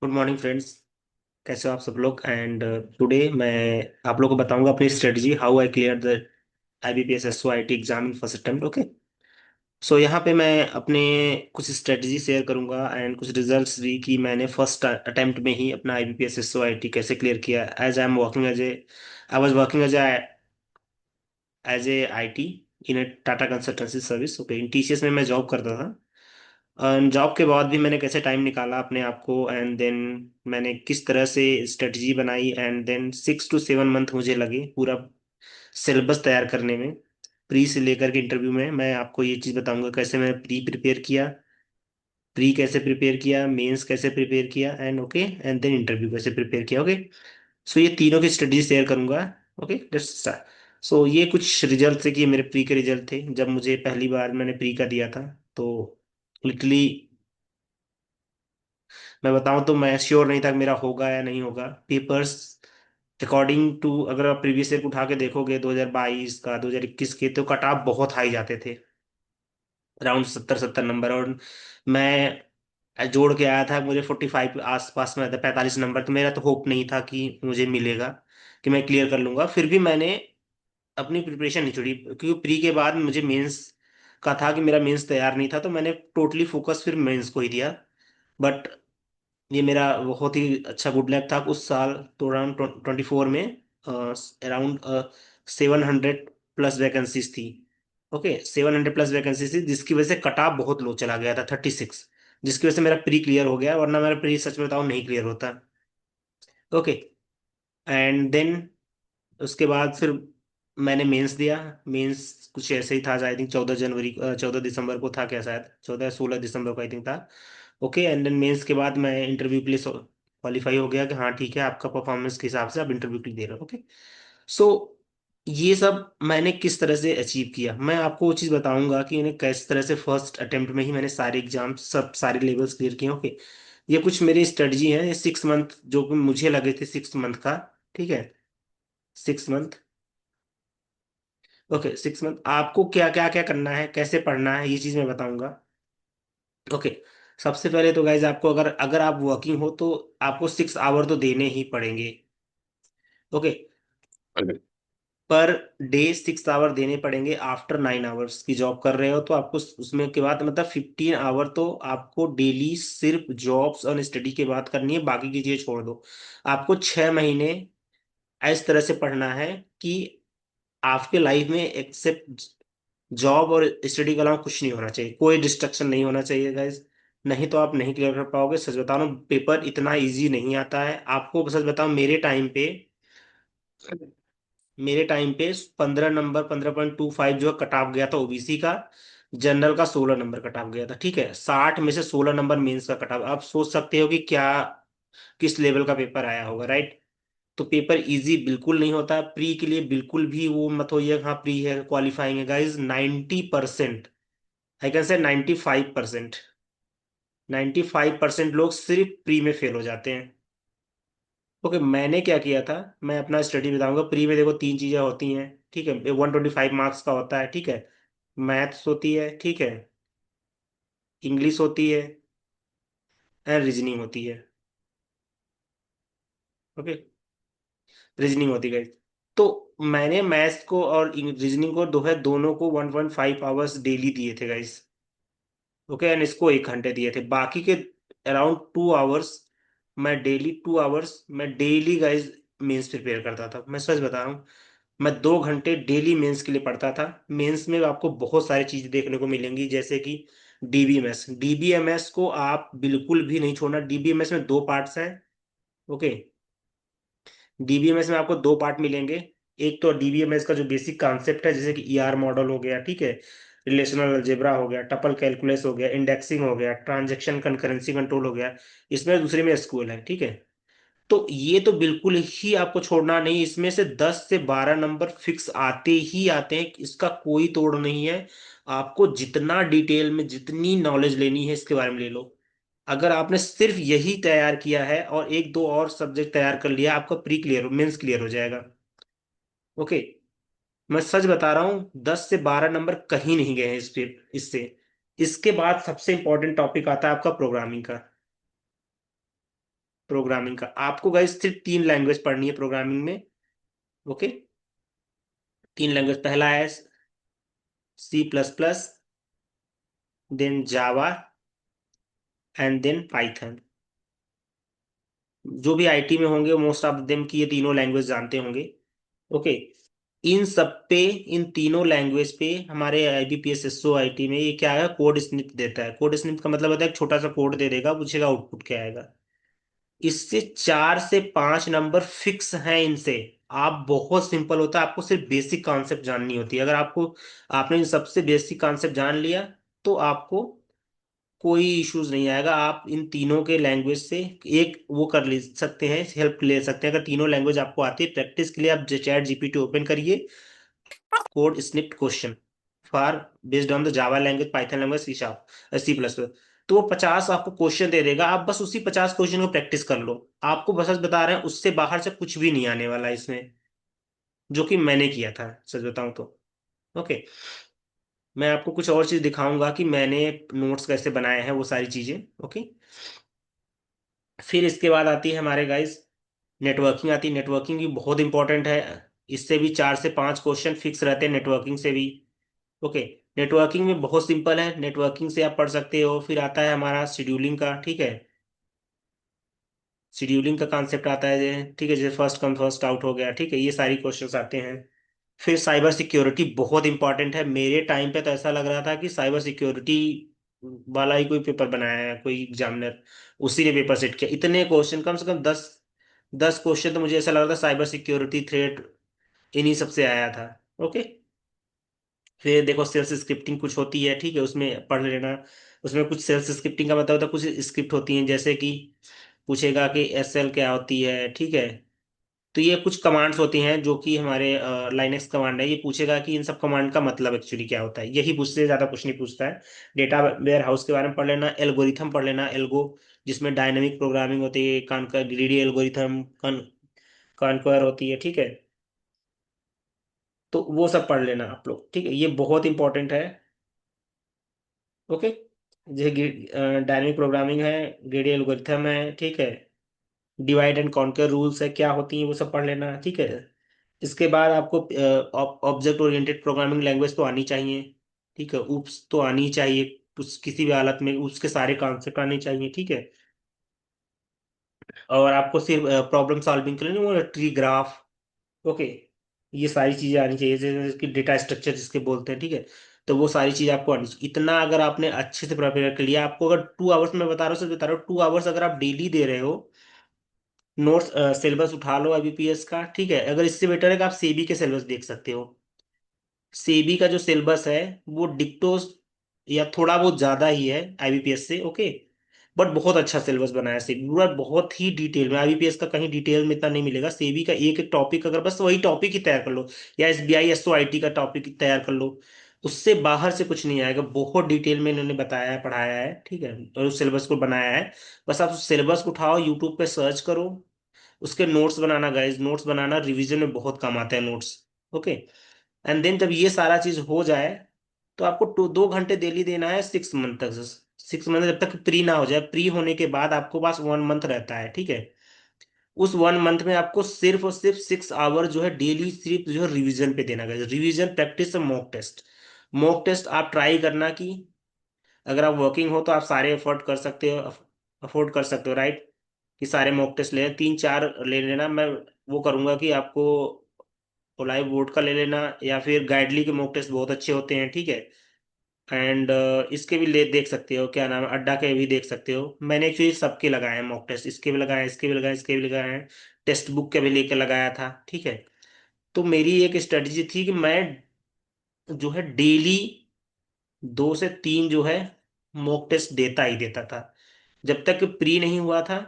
Good morning friends. कैसे हो आप सब लोग? एंड टुडे मैं आप लोगों को बताऊंगा अपनी strategy how I clear the IBPS SOIT exam in first attempt. Okay, so यहाँ पे मैं अपने कुछ स्ट्रेटजी शेयर करूंगा एंड कुछ रिजल्ट्स भी कि मैंने फर्स्ट अटेम्प्ट में ही अपना IBPS SOIT कैसे क्लियर किया। As I am working as a I was working as a IT in a Tata Consultancy Service. Okay, in TCS में मैं जॉब करता था। जॉब के बाद भी मैंने कैसे टाइम निकाला अपने आप को, एंड देन मैंने किस तरह से स्ट्रेटजी बनाई, एंड देन 6 to 7 मंथ मुझे लगे पूरा सिलेबस तैयार करने में। प्री से लेकर के इंटरव्यू में मैं आपको ये चीज़ बताऊंगा कैसे मैं प्री प्रिपेयर किया, प्री कैसे प्रिपेयर किया, मेंस कैसे प्रिपेयर किया, and okay and then interview कैसे प्रिपेयर किया। ओके, सो ये तीनों की स्ट्रेटजी शेयर करूंगा। Okay, let's start. सो ये कुछ रिजल्ट थे कि ये मेरे प्री के रिजल्ट थे जब मुझे पहली बार मैंने प्री का दिया था। तो लिटरली मैं बताऊं तो मैं श्योर नहीं था कि मेरा होगा या नहीं होगा। पेपर्स अकॉर्डिंग टू, अगर आप प्रीवियस ईयर को उठा के देखोगे 2022 का, 2021 के, तो कट ऑफ बहुत हाई जाते थे, अराउंड 70-70 नंबर। और मैं जोड़ के आया था, मुझे 45 आसपास में आता, 45 नंबर। तो मेरा तो होप नहीं था कि मुझे मिलेगा, कि मैं क्लियर कर लूंगा। फिर भी मैंने अपनी प्रिपरेशन नहीं छोड़ी, क्योंकि प्री के बाद मुझे मेंस का था कि मेरा मेंस तैयार नहीं था, तो मैंने टोटली फोकस फिर मेंस को ही दिया। बट ये मेरा बहुत ही अच्छा गुड लक था उस साल। तो अराउंड 24 में अराउंड 700 प्लस वैकेंसीज थी। ओके, 700 प्लस वैकेंसीज थी, जिसकी वजह से कट ऑफ बहुत लो चला गया था, 36, जिसकी वजह से मेरा प्री क्लियर हो गया, वरना मेरा प्री सच में बताऊं नहीं क्लियर होता। ओके, एंड देन उसके बाद फिर मैंने मेंस दिया। मेंस कुछ ऐसे ही था, आई थिंक 14 जनवरी, 14 दिसंबर को था क्या, शायद 14 या 16 दिसंबर को आई थिंक था। ओके, एंड देन मेंस के बाद मैं इंटरव्यू के लिए क्वालिफाई हो गया कि हाँ ठीक है, आपका परफॉर्मेंस के हिसाब से आप इंटरव्यू के लिए दे रहे हो। ओके, सो ये सब मैंने किस तरह से अचीव किया, मैं आपको वो चीज़ बताऊंगा कि मैंने किस तरह से फर्स्ट अटेम्प्ट में ही मैंने सारे एग्जाम सब सारे लेवल्स क्लियर किए। ओके, ये कुछ मेरी स्ट्रेटजी है, ये 6 मंथ जो कि मुझे लगे थे, 6 मंथ का। ठीक है, 6 मंथ। ओके, 6 मंथ आपको क्या क्या क्या करना है, कैसे पढ़ना है, ये चीज़ मैं बताऊंगा। ओके, सबसे पहले तो गाइज आपको, अगर अगर आप वर्किंग हो तो आपको 6 आवर तो देने ही पड़ेंगे। ओके, पर डे 6 आवर देने पड़ेंगे। आफ्टर 9 आवर्स की जॉब कर रहे हो तो आपको उसमें के बाद मतलब 15 आवर तो आपको डेली सिर्फ जॉब्स और स्टडी के बाद करनी है, बाकी की चीजें छोड़ दो। आपको 6 महीने इस तरह से पढ़ना है कि आपके लाइफ में एक्सेप्ट जॉब और स्टडी के अलावा कुछ नहीं होना चाहिए, कोई डिस्ट्रक्शन नहीं होना चाहिए गाइज। नहीं तो आप नहीं क्लियर कर पाओगे। सच बता रहा हूँ, पेपर इतना इजी नहीं आता है आपको। सच बताऊं, मेरे टाइम पे 15 नंबर, 15.25 जो है कट ऑफ गया था ओबीसी का। जनरल का 16 नंबर कट ऑफ गया था। ठीक है, 60 में से 16 नंबर मेंस का कट ऑफ। आप सोच सकते हो कि क्या, किस लेवल का पेपर आया होगा, राइट? तो पेपर इजी बिल्कुल नहीं होता। प्री के लिए बिल्कुल भी वो मत होइए हाँ प्री है क्वालिफाइंग है गाइज। 90%, आई कैन से 95%, 95% लोग सिर्फ प्री में फेल हो जाते हैं। ओके, मैंने क्या किया था, मैं अपना स्टडी बताऊंगा। प्री में देखो तीन चीजें होती हैं, ठीक है? 125 मार्क्स का होता है, ठीक है? मैथ्स होती है, ठीक है, इंग्लिश होती है, एंड रीजनिंग होती है। ओके, रीजनिंग होती है। तो मैंने मैथ्स को और रीजनिंग को दोनों को 1.5 आवर्स डेली दिए थे गाइस। ओके, एंड इसको 1 घंटे दिए थे, बाकी के अराउंड 2 आवर्स मैं डेली, 2 आवर्स मैं डेली गाइज मेंस प्रिपेयर करता था। मैं सच बता रहा हूँ, मैं 2 घंटे डेली मेंस के लिए पढ़ता था। मेंस में आपको बहुत सारी चीजें देखने को मिलेंगी, जैसे कि डीबीएमएस। डीबीएमएस को आप बिल्कुल भी नहीं छोड़ना। डीबीएमएस में 2 पार्ट्स हैं। ओके, डीबीएमएस में आपको 2 पार्ट मिलेंगे। एक तो डीबीएमएस का जो बेसिक कॉन्सेप्ट है, जैसे कि ईआर मॉडल हो गया, ठीक है, रिलेशनल अलजेब्रा हो गया, टपल कैलकुलस हो गया, इंडेक्सिंग हो गया, ट्रांजैक्शन कंकरेंसी कंट्रोल हो गया। इसमें दूसरे में एसक्यूएल है, ठीक है? तो ये तो बिल्कुल ही आपको छोड़ना नहीं। इसमें से 10 से 12 नंबर फिक्स आते ही आते हैं, इसका कोई तोड़ नहीं है। आपको जितना डिटेल में जितनी नॉलेज लेनी है इसके बारे में ले लो। अगर आपने सिर्फ यही तैयार किया है और एक दो और सब्जेक्ट तैयार कर लिया, आपका प्री क्लियर मेंस क्लियर हो जाएगा। ओके, मैं सच बता रहा हूँ, 10 से 12 नंबर कहीं नहीं गए हैं इससे। इसके बाद सबसे इंपॉर्टेंट टॉपिक आता है आपका प्रोग्रामिंग का। प्रोग्रामिंग का आपको गाइस सिर्फ 3 लैंग्वेज पढ़नी है प्रोग्रामिंग में। ओके। 3 लैंग्वेज, पहला है C++, then Java, and then Python. जो भी आईटी में होंगे मोस्ट ऑफ देम की ये तीनों लैंग्वेज जानते होंगे। ओके। इन सब पे, इन तीनों लैंग्वेज पे हमारे आईबीपीएस एसओ आईटी में ये क्या है, कोड स्निप देता है। कोड स्निप का मतलब होता है एक छोटा सा कोड दे देगा, पूछेगा आउटपुट क्या आएगा। इससे 4 से 5 नंबर फिक्स हैं इनसे। आप बहुत सिंपल होता है, आपको सिर्फ बेसिक कॉन्सेप्ट जाननी होती है। अगर आपको, आपने इन सबसे बेसिक कॉन्सेप्ट जान लिया तो आपको कोई इश्यूज नहीं आएगा। आप इन तीनों के लैंग्वेज से एक वो कर ले सकते हैं, हेल्प ले सकते हैं। अगर तीनों लैंग्वेज आपको आती है, प्रैक्टिस के लिए आप चैट जीपीटी ओपन करिए, code snippet question for based on the Java language, Python language, C++, तो वो 50 आपको क्वेश्चन दे देगा। आप बस उसी 50 क्वेश्चन को प्रैक्टिस कर लो। आपको बस बता रहे हैं, उससे बाहर से कुछ भी नहीं आने वाला इसमें, जो कि मैंने किया था सच बताऊं तो। ओके। मैं आपको कुछ और चीज दिखाऊंगा कि मैंने नोट्स कैसे बनाए हैं, वो सारी चीजें। ओके। फिर इसके बाद आती है हमारे गाइस नेटवर्किंग आती है। नेटवर्किंग भी बहुत इंपॉर्टेंट है। इससे भी 4 से 5 क्वेश्चन फिक्स रहते हैं, नेटवर्किंग से भी। ओके। नेटवर्किंग में बहुत सिंपल है, नेटवर्किंग से आप पढ़ सकते हो। फिर आता है हमारा शेड्यूलिंग का, ठीक है। शेड्यूलिंग का कॉन्सेप्ट आता है ठीक है, जैसे फर्स्ट कम फर्स्ट आउट हो गया, ठीक है, ये सारी क्वेश्चंस आते हैं। फिर साइबर सिक्योरिटी बहुत इंपॉर्टेंट है। मेरे टाइम पे तो ऐसा लग रहा था कि साइबर सिक्योरिटी वाला ही कोई पेपर बनाया है, कोई एग्जामिनर, उसी ने पेपर सेट किया। इतने क्वेश्चन, कम से कम 10 10 क्वेश्चन तो मुझे ऐसा लग रहा था साइबर सिक्योरिटी थ्रेट इन्हीं सबसे आया था। ओके। फिर देखो सेल्स स्क्रिप्टिंग कुछ होती है, ठीक है, उसमें पढ़ लेना। उसमें कुछ सेल्स स्क्रिप्टिंग का मतलब होता है, कुछ स्क्रिप्ट होती हैं, जैसे कि पूछेगा कि एसएल क्या होती है, ठीक है। तो ये कुछ कमांड्स होती हैं जो कि हमारे लाइनेक्स कमांड है। ये पूछेगा कि इन सब कमांड का मतलब एक्चुअली क्या होता है, यही पूछते, ज्यादा कुछ नहीं पूछता है। डेटा वेयर हाउस के बारे में पढ़ लेना, एल्गोरिथम पढ़ लेना, एल्गो, जिसमें डायनेमिक प्रोग्रामिंग होती है, कानकर ग्रीडी एल्गोरिथम, कॉन्कर होती है, ठीक है। तो वो सब पढ़ लेना आप लोग, ठीक है, ये बहुत इंपॉर्टेंट है। ओके। जैसे डायनेमिक प्रोग्रामिंग है, ग्रेडी एल्गोरिथम है, ठीक है, डिवाइड एंड कॉन्कर रूल्स है क्या होती हैं, वो सब पढ़ लेना, ठीक है। इसके बाद आपको ऑब्जेक्ट ओरिएंटेड प्रोग्रामिंग लैंग्वेज तो आनी चाहिए, ठीक है, उप्स तो आनी चाहिए, किसी भी हालत में उसके सारे कॉन्सेप्ट आने चाहिए, ठीक है। और आपको सिर्फ प्रॉब्लम सॉल्विंग के लिए नहीं, वो ट्री ग्राफ, ओके, ये सारी चीजें आनी चाहिए, जैसे कि डेटा स्ट्रक्चर जिसके बोलते हैं, ठीक है। तो वो सारी चीज आपको आनी चाहिए। इतना अगर आपने अच्छे से प्रिपेयर कर लिया, आपको अगर 2 आवर्स में बता रहा हूँ, सच बता रहा हूँ, 2 आवर्स अगर आप डेली दे रहे हो, नोट्स सिलेबस उठा लो आईबीपीएस का, ठीक है। अगर इससे बेटर है कि आप सेबी के सिलेबस देख सकते हो। सेबी का जो सिलेबस है वो डिक्टो या थोड़ा बहुत ज्यादा ही है आईबीपीएस से, ओके। बट बहुत अच्छा सिलेबस बनाया है सेबी, पूरा बहुत ही डिटेल में। आईबीपीएस का कहीं डिटेल में इतना नहीं मिलेगा, सेबी का एक एक टॉपिक, अगर बस वही टॉपिक ही तैयार कर लो, या एसबीआई एसओआईटी का टॉपिक तैयार कर लो, उससे बाहर से कुछ नहीं आएगा। बहुत डिटेल में इन्होंने बताया है, पढ़ाया है, ठीक है, और उस सिलेबस को बनाया है। बस आप उस सिलेबस को उठाओ, यूट्यूब पे सर्च करो, उसके नोट्स बनाना गाइज, नोट्स बनाना रिवीजन में बहुत काम आता है नोट्स। ओके। एंड देन जब ये सारा चीज हो जाए, तो आपको 2 घंटे डेली देना है 6 मंथ तक। 6 मंथ जब तक प्री ना हो जाए, प्री होने के बाद आपको पास 1 मंथ रहता है, ठीक है। उस 1 मंथ में आपको सिर्फ और सिर्फ 6 आवर जो है डेली, सिर्फ जो है रिवीजन पे देना है। रिवीजन, प्रैक्टिस और मॉक टेस्ट। मॉक टेस्ट आप ट्राई करना कि अगर आप वर्किंग हो तो आप सारे अफोर्ड कर सकते हो, अफोर्ड कर सकते हो, राइट, कि सारे मॉक टेस्ट ले 3 4 ले लेना। मैं वो करूंगा कि आपको लाइव बोर्ड का ले लेना, या फिर गाइडली के मॉक टेस्ट बहुत अच्छे होते हैं, ठीक है। एंड इसके भी ले देख सकते हो, क्या नाम है, अड्डा के भी देख सकते हो। मैंने एक्चुअली सबके लगाए हैं मॉक टेस्ट, इसके भी लगाए हैं, इसके भी लगाए हैं, इसके भी लगाए हैं, टेक्स्ट बुक के भी लेके लगाया था, ठीक है। तो मेरी एक स्ट्रेटजी थी कि मैं जो है डेली 2 से 3 जो है मॉक टेस्ट देता ही देता था। जब तक प्री नहीं हुआ था,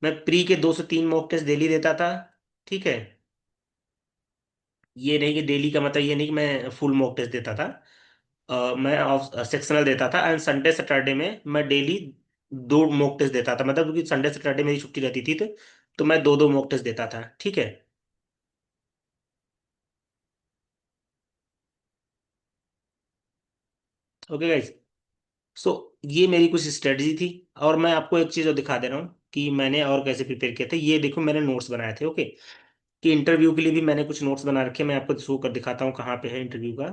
मैं प्री के 2 से 3 मॉक टेस्ट डेली देता था, ठीक है। ये नहीं कि डेली का मतलब ये नहीं कि मैं फुल मॉक टेस्ट देता था। मैं ऑफ सेक्शनल देता था, एंड संडे सैटरडे में मैं डेली 2 मॉक टेस्ट देता था, मतलब क्योंकि संडे सैटरडे मेरी छुट्टी रहती थी, तो मैं 2 2 मॉक टेस्ट देता था, ठीक है। Okay guys. सो ये मेरी कुछ स्ट्रेटजी थी। और मैं आपको एक चीज़ और दिखा दे रहा हूँ कि मैंने और कैसे प्रिपेयर किया था। ये देखो मैंने नोट्स बनाए थे, ओके। कि इंटरव्यू के लिए भी मैंने कुछ नोट्स बना रखे हैं, मैं आपको शो कर दिखाता हूँ कहाँ पे है इंटरव्यू का।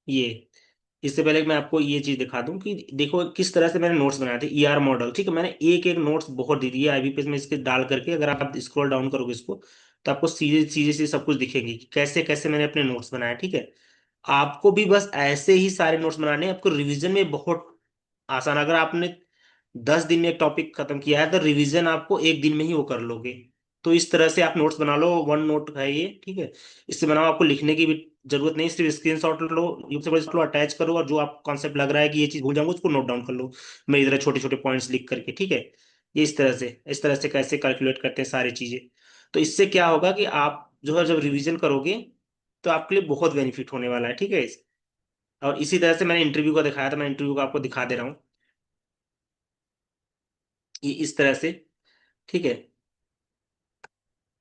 ये, इससे पहले कि मैं आपको ये चीज दिखा दूं कि देखो किस तरह से मैंने नोट्स बनाए थे, ईआर मॉडल, ठीक है। मैंने एक एक नोट्स बहुत दे दिए आईबीपीएस में, इसके डाल करके अगर आप स्क्रॉल डाउन करोगे इसको, तो आपको सीधे सीधे से सब कुछ दिखेंगे कि कैसे कैसे मैंने अपने नोट्स बनाए, ठीक है। आपको भी बस ऐसे ही सारे नोट्स बनाने हैं। आपको रिवीजन में बहुत आसान, अगर आपने 10 दिन में एक टॉपिक खत्म किया है तो रिवीजन आपको एक दिन में ही वो कर लोगे। तो इस तरह से आप नोट्स बना लो, वन नोट है ये, ठीक है। इससे बनाओ, आपको लिखने की भी जरूरत नहीं, सिर्फ स्क्रीन शॉट लो, यूट्यूब से बस लो, अटैच करो, और जो आप कॉन्सेप्ट लग रहा है कि ये चीज भूल जाऊंगा उसको नोट डाउन कर लो, मेरी तरह छोटे छोटे पॉइंट्स लिख करके, ठीक है। ये इस तरह से कैसे कैलकुलेट करते हैं सारी चीजें। तो इससे क्या होगा कि आप जो है जब रिवीजन करोगे तो आपके लिए बहुत बेनिफिट होने वाला है, ठीक है। और इसी तरह से मैंने इंटरव्यू का दिखाया था, मैं इंटरव्यू का आपको दिखा दे रहा हूँ। ये इस तरह से, ठीक है।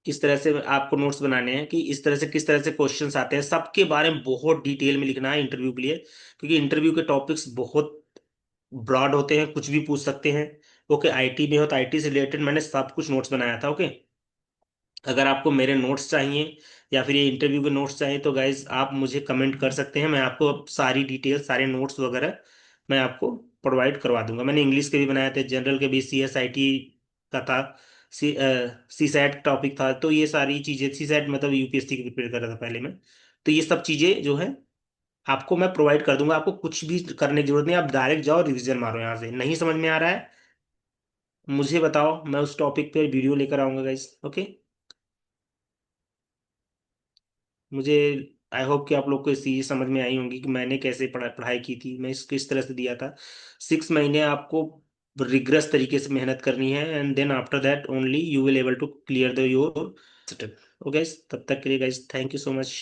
इस तरह से आपको नोट्स बनाने हैं कि इस तरह से किस तरह से क्वेश्चंस आते हैं, सबके बारे में बहुत डिटेल में लिखना है इंटरव्यू के लिए, क्योंकि इंटरव्यू के टॉपिक्स बहुत ब्रॉड होते हैं, कुछ भी पूछ सकते हैं। ओके, आईटी में हो तो आईटी से रिलेटेड मैंने सब कुछ नोट्स बनाया था, ओके। अगर आपको मेरे नोट्स चाहिए या फिर ये इंटरव्यू के नोट्स चाहिए तो गाइज आप मुझे कमेंट कर सकते हैं, मैं आपको सारी डिटेल, सारे नोट्स वगैरह मैं आपको प्रोवाइड करवा दूंगा। मैंने इंग्लिश के भी बनाए थे, जनरल के भी, सी एस आई टी का था, सी सैट टॉपिक था, तो ये सारी चीज़ें, सी सैट मतलब यूपीएससी की प्रिपेयर कर रहा था पहले मैं। तो ये सब चीज़ें जो है आपको मैं प्रोवाइड कर दूंगा, आपको कुछ भी करने की जरूरत नहीं, आप डायरेक्ट जाओ रिवीजन मारो। यहाँ से नहीं समझ में आ रहा है मुझे बताओ, मैं उस टॉपिक पे वीडियो लेकर आऊंगा गाइज, ओके। मुझे आई होप कि आप लोग को इस चीज़ समझ में आई होंगी कि मैंने कैसे पढ़ाई की थी, मैं इसको इस तरह से दिया था। 6 महीने आपको रिग्रस तरीके से मेहनत करनी है, and then after that only you will able to clear the your. Okay, तब तक के लिए guys thank you so much.